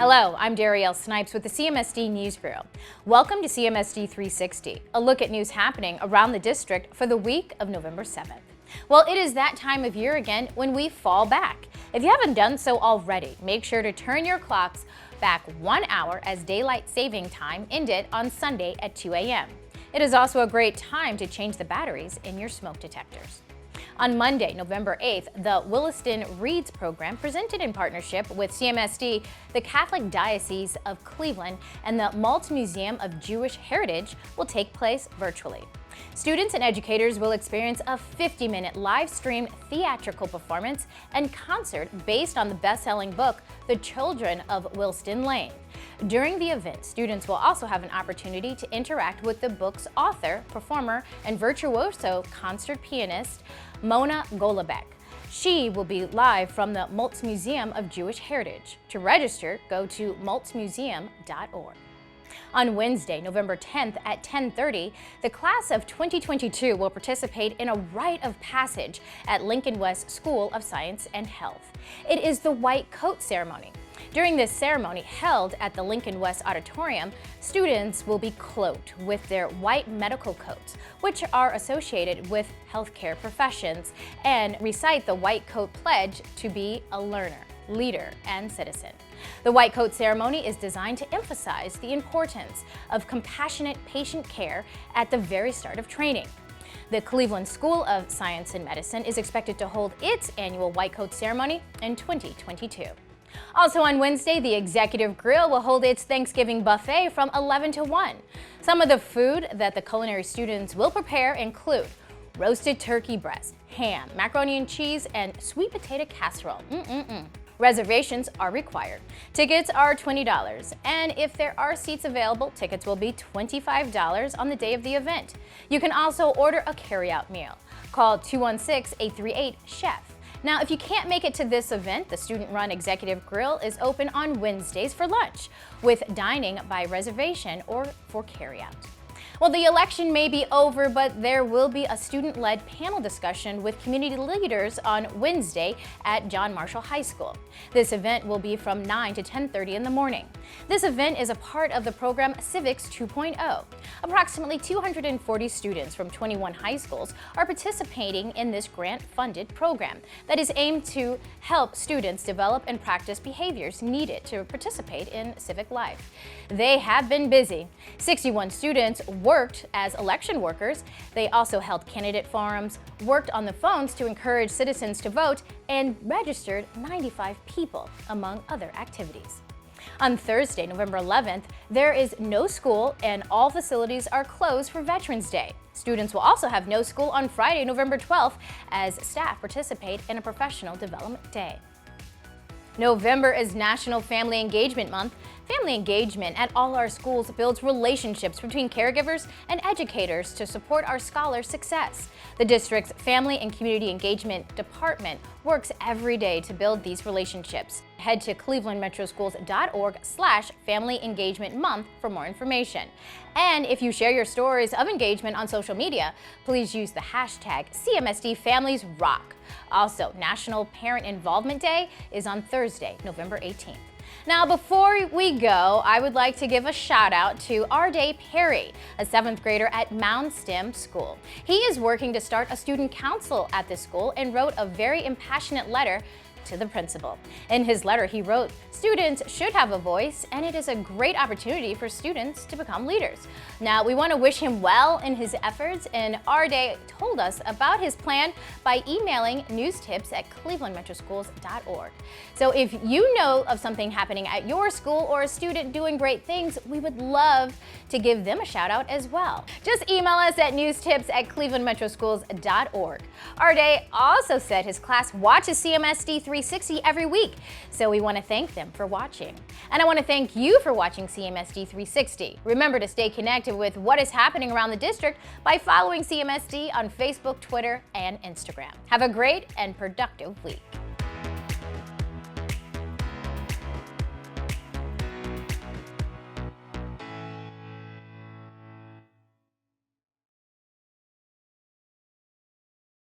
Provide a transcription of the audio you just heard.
Hello, I'm Darielle Snipes with the CMSD News Bureau. Welcome to CMSD 360, a look at news happening around the district for the week of November 7th. Well, it is that time of year again when we fall back. If you haven't done so already, make sure to turn your clocks back 1 hour as daylight saving time ended on Sunday at 2 a.m. It is also a great time to change the batteries in your smoke detectors. On Monday, November 8th, the Willesden Reads program, presented in partnership with CMSD, the Catholic Diocese of Cleveland, and the Maltz Museum of Jewish Heritage, will take place virtually. Students and educators will experience a 50-minute live-stream theatrical performance and concert based on the best-selling book, The Children of Willesden Lane. During the event, students will also have an opportunity to interact with the book's author, performer, and virtuoso concert pianist, Mona Golubek. She will be live from the Maltz Museum of Jewish Heritage. To register, go to maltzmuseum.org. On Wednesday, November 10th at 10:30, the class of 2022 will participate in a rite of passage at Lincoln West School of Science and Health. It is the white coat ceremony. During this ceremony, held at the Lincoln West Auditorium, students will be cloaked with their white medical coats, which are associated with healthcare professions, and recite the White Coat Pledge to be a learner, leader, and citizen. The White Coat ceremony is designed to emphasize the importance of compassionate patient care at the very start of training. The Cleveland School of Science and Medicine is expected to hold its annual White Coat ceremony in 2022. Also on Wednesday, the Executive Grille will hold its Thanksgiving buffet from 11 to 1. Some of the food that the culinary students will prepare include roasted turkey breast, ham, macaroni and cheese, and sweet potato casserole. Reservations are required. Tickets are $20, and if there are seats available, tickets will be $25 on the day of the event. You can also order a carry-out meal. Call 216-838-CHEF. Now, if you can't make it to this event, the student-run Executive Grille is open on Wednesdays for lunch, with dining by reservation or for carry-out. Well, the election may be over, but there will be a student-led panel discussion with community leaders on Wednesday at John Marshall High School. This event will be from 9 to 10:30 in the morning. This event is a part of the program Civics 2.0. Approximately 240 students from 21 high schools are participating in this grant-funded program that is aimed to help students develop and practice behaviors needed to participate in civic life. They have been busy. 61 students worked as election workers. They also held candidate forums, worked on the phones to encourage citizens to vote, and registered 95 people, among other activities. On Thursday, November 11th, there is no school and all facilities are closed for Veterans Day. Students will also have no school on Friday, November 12th, as staff participate in a professional development day. November is National Family Engagement Month. Family engagement at all our schools builds relationships between caregivers and educators to support our scholars' success. The district's Family and Community Engagement Department works every day to build these relationships. Head to clevelandmetroschools.org/Family Engagement Month for more information. And if you share your stories of engagement on social media, please use the hashtag CMSDFamiliesRock. Also, National Parent Involvement Day is on Thursday, November 18th. Now, before we go, I would like to give a shout out to Arday Perry, a 7th grader at Mound STEM School. He is working to start a student council at this school and wrote a very impassionate letter to the principal. In his letter, he wrote, "Students should have a voice, and it is a great opportunity for students to become leaders." Now, we want to wish him well in his efforts, and Arday told us about his plan by emailing newstips@clevelandmetroschools.org. So if you know of something happening at your school or a student doing great things, we would love to give them a shout out as well. Just email us at newstips@clevelandmetroschools.org. Arday also said his class watches CMSD 360 every week, so we want to thank them for watching. And I want to thank you for watching CMSD 360. Remember to stay connected with what is happening around the district by following CMSD on Facebook, Twitter, and Instagram. Have a great and productive week.